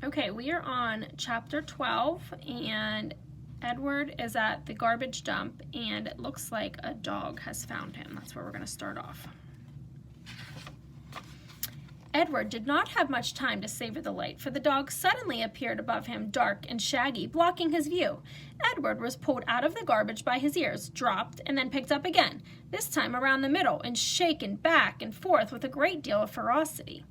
Okay, we are on chapter 12, and Edward is at the garbage dump, and it looks like a dog has found him. That's where we're going to start off. Edward did not have much time to savor the light, for the dog suddenly appeared above him, dark and shaggy, blocking his view. Edward was pulled out of the garbage by his ears, dropped, and then picked up again, this time around the middle, and shaken back and forth with a great deal of ferocity.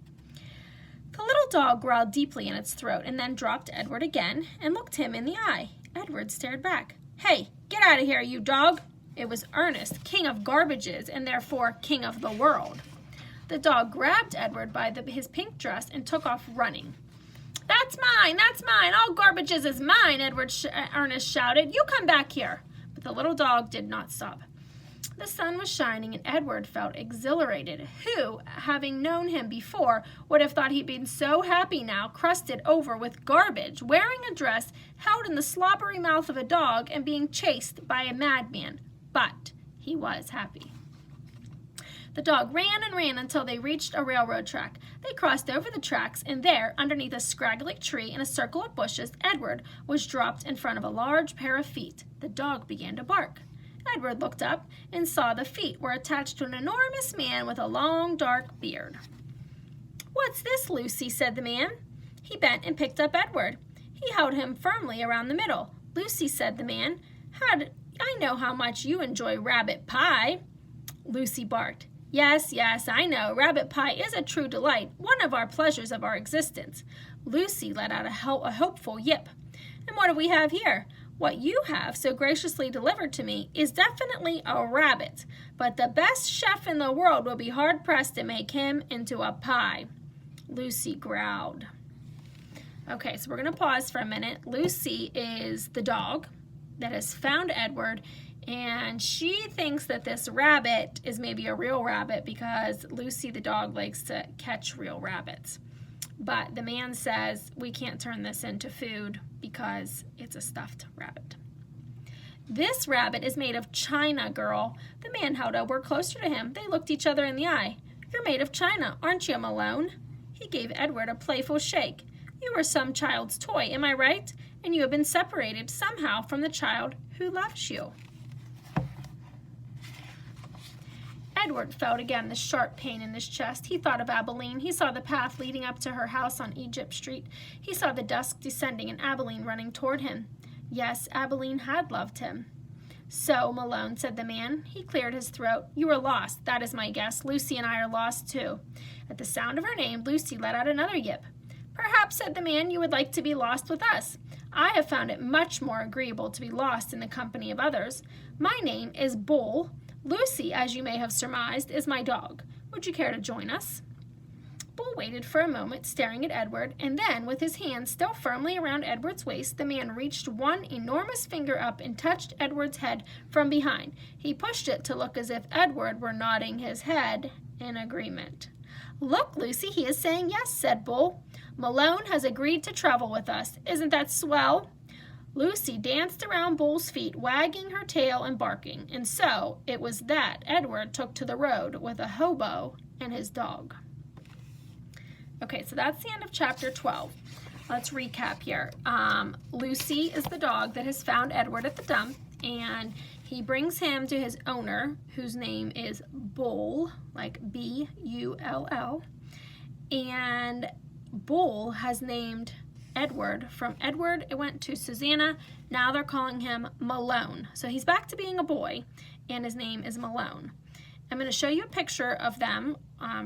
The little dog growled deeply in its throat and then dropped Edward again and looked him in the eye. Edward stared back. "Hey, get out of here, you dog!" It was Ernest, king of garbages, and therefore king of the world. The dog grabbed Edward by his pink dress and took off running. That's mine! All garbages is mine!" Ernest shouted. "You come back here!" But the little dog did not stop. The sun was shining, and Edward felt exhilarated. Who, having known him before, would have thought he'd been so happy now, crusted over with garbage, wearing a dress, held in the slobbery mouth of a dog, and being chased by a madman? But he was happy. The dog ran and ran until they reached a railroad track. They crossed over the tracks, and there, underneath a scraggly tree in a circle of bushes, Edward was dropped in front of a large pair of feet. The dog began to bark. Edward looked up and saw the feet were attached to an enormous man with a long, dark beard. "What's this, Lucy?" said the man. He bent and picked up Edward. He held him firmly around the middle. "Lucy," said the man, I know how much you enjoy rabbit pie." Lucy barked. Yes, I know. Rabbit pie is a true delight, one of our pleasures of our existence." Lucy let out a hopeful yip. "And what do we have here? What you have so graciously delivered to me is definitely a rabbit, but the best chef in the world will be hard-pressed to make him into a pie." Lucy growled. Okay, so we're going to pause for a minute. Lucy is the dog that has found Edward, and she thinks that this rabbit is maybe a real rabbit because Lucy the dog likes to catch real rabbits. But the man says, we can't turn this into food because it's a stuffed rabbit. "This rabbit is made of china, girl." The man held Edward closer to him. They looked each other in the eye. "You're made of china, aren't you, Malone?" He gave Edward a playful shake. "You were some child's toy, am I right? And you have been separated somehow from the child who loves you." Edward felt again the sharp pain in his chest. He thought of Abilene. He saw the path leading up to her house on Egypt Street. He saw the dusk descending and Abilene running toward him. Yes, Abilene had loved him. "So, Malone," said the man. He cleared his throat. "You are lost, that is my guess. Lucy and I are lost, too." At the sound of her name, Lucy let out another yip. "Perhaps," said the man, "you would like to be lost with us. I have found it much more agreeable to be lost in the company of others. My name is Bull. Lucy, as you may have surmised, is my dog. Would you care to join us?" Bull waited for a moment, staring at Edward, and then, with his hand still firmly around Edward's waist, the man reached one enormous finger up and touched Edward's head from behind. He pushed it to look as if Edward were nodding his head in agreement. "Look, Lucy, he is saying yes," said Bull. "Malone has agreed to travel with us. Isn't that swell?" Lucy danced around Bull's feet, wagging her tail and barking, and so it was that Edward took to the road with a hobo and his dog. Okay, so that's the end of chapter 12. Let's recap here. Lucy is the dog that has found Edward at the dump, and he brings him to his owner, whose name is Bull, like B-U-L-L, and Bull has named Edward. From Edward, it went to Susanna. Now they're calling him Malone. So he's back to being a boy, and his name is Malone. I'm going to show you a picture of them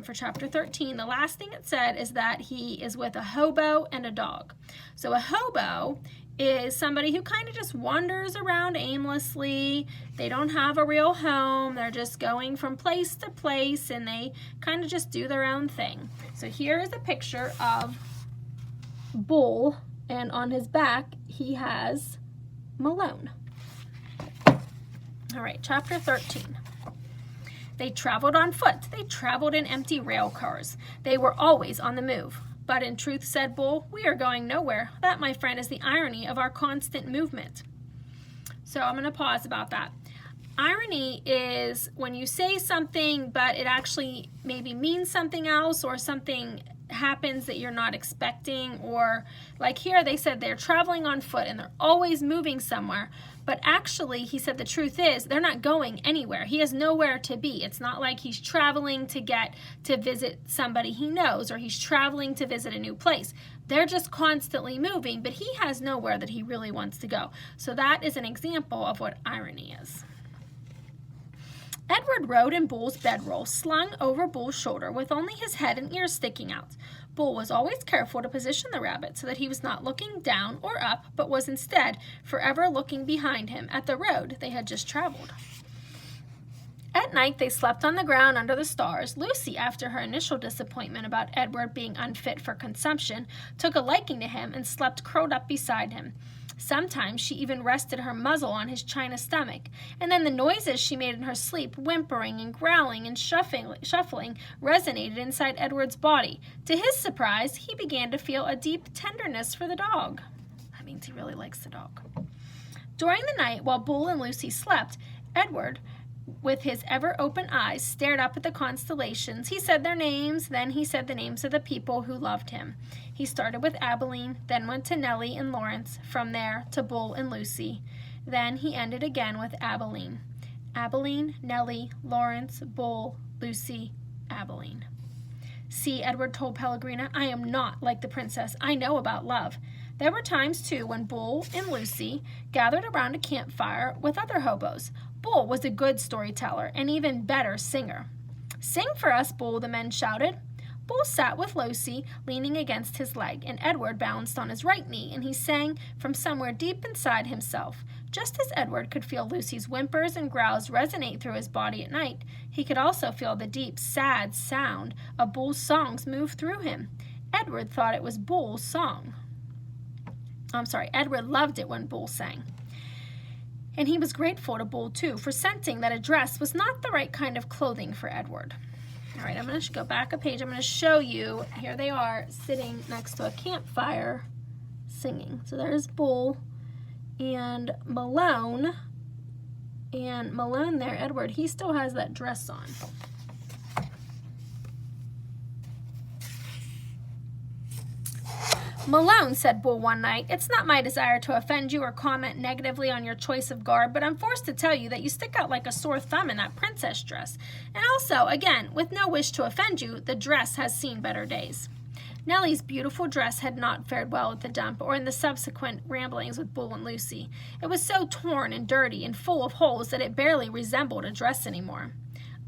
for chapter 13. The last thing it said is that he is with a hobo and a dog. So a hobo is somebody who kind of just wanders around aimlessly. They don't have a real home. They're just going from place to place, and they kind of just do their own thing. So here is a picture of Bull, and on his back he has Malone. All right, chapter 13. They traveled on foot. They traveled in empty rail cars. They were always on the move. "But in truth," said Bull, "we are going nowhere. That, my friend, is the irony of our constant movement." So I'm going to pause about that. Irony is when you say something, but it actually maybe means something else, or something happens that you're not expecting, or like here they said they're traveling on foot and they're always moving somewhere, but actually he said the truth is they're not going anywhere. He has nowhere to be. It's not like he's traveling to visit somebody he knows, or he's traveling to visit a new place. They're just constantly moving, but he has nowhere that he really wants to go. So that is an example of what irony is. Edward rode in Bull's bedroll, slung over Bull's shoulder, with only his head and ears sticking out. Bull was always careful to position the rabbit so that he was not looking down or up, but was instead forever looking behind him at the road they had just traveled. At night, they slept on the ground under the stars. Lucy, after her initial disappointment about Edward being unfit for consumption, took a liking to him and slept curled up beside him. Sometimes she even rested her muzzle on his china stomach, and then the noises she made in her sleep, whimpering and growling and shuffling, resonated inside Edward's body. To his surprise, he began to feel a deep tenderness for the dog. That means he really likes the dog. During the night, while Bull and Lucy slept, Edward, with his ever-open eyes, stared up at the constellations. He said their names, then he said the names of the people who loved him. He started with Abilene, then went to Nellie and Lawrence, from there to Bull and Lucy. Then he ended again with Abilene. Abilene, Nellie, Lawrence, Bull, Lucy, Abilene. See, Edward told Pellegrina, I am not like the princess. I know about love. There were times, too, when Bull and Lucy gathered around a campfire with other hobos. Bull was a good storyteller, and even better singer. Sing for us, Bull, the men shouted. Bull sat with Lucy, leaning against his leg, and Edward balanced on his right knee, and he sang from somewhere deep inside himself. Just as Edward could feel Lucy's whimpers and growls resonate through his body at night, he could also feel the deep, sad sound of Bull's songs move through him. Edward thought it was Bull's song. Edward loved it when Bull sang. And he was grateful to Bull, too, for sensing that a dress was not the right kind of clothing for Edward. All right, I'm going to go back a page. I'm going to show you. Here they are sitting next to a campfire singing. So there's Bull and Malone. And Malone there, Edward, he still has that dress on. Malone, said Bull one night, it's not my desire to offend you or comment negatively on your choice of garb, but I'm forced to tell you that you stick out like a sore thumb in that princess dress. And also, again, with no wish to offend you, the dress has seen better days. Nellie's beautiful dress had not fared well at the dump or in the subsequent ramblings with Bull and Lucy. It was so torn and dirty and full of holes that it barely resembled a dress anymore.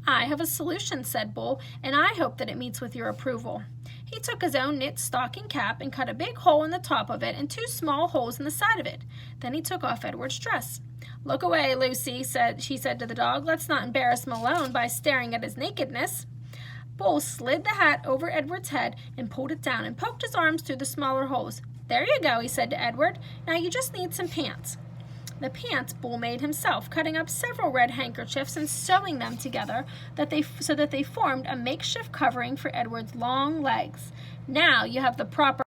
I have a solution, said Bull, and I hope that it meets with your approval. He took his own knit stocking cap and cut a big hole in the top of it and 2 small holes in the side of it. Then he took off Edward's dress. Look away, Lucy, she said to the dog. Let's not embarrass Malone by staring at his nakedness. Bull slid the hat over Edward's head and pulled it down and poked his arms through the smaller holes. There you go, he said to Edward. Now you just need some pants. The pants Bull made himself, cutting up several red handkerchiefs and sewing them together so that they formed a makeshift covering for Edward's long legs. Now you have the proper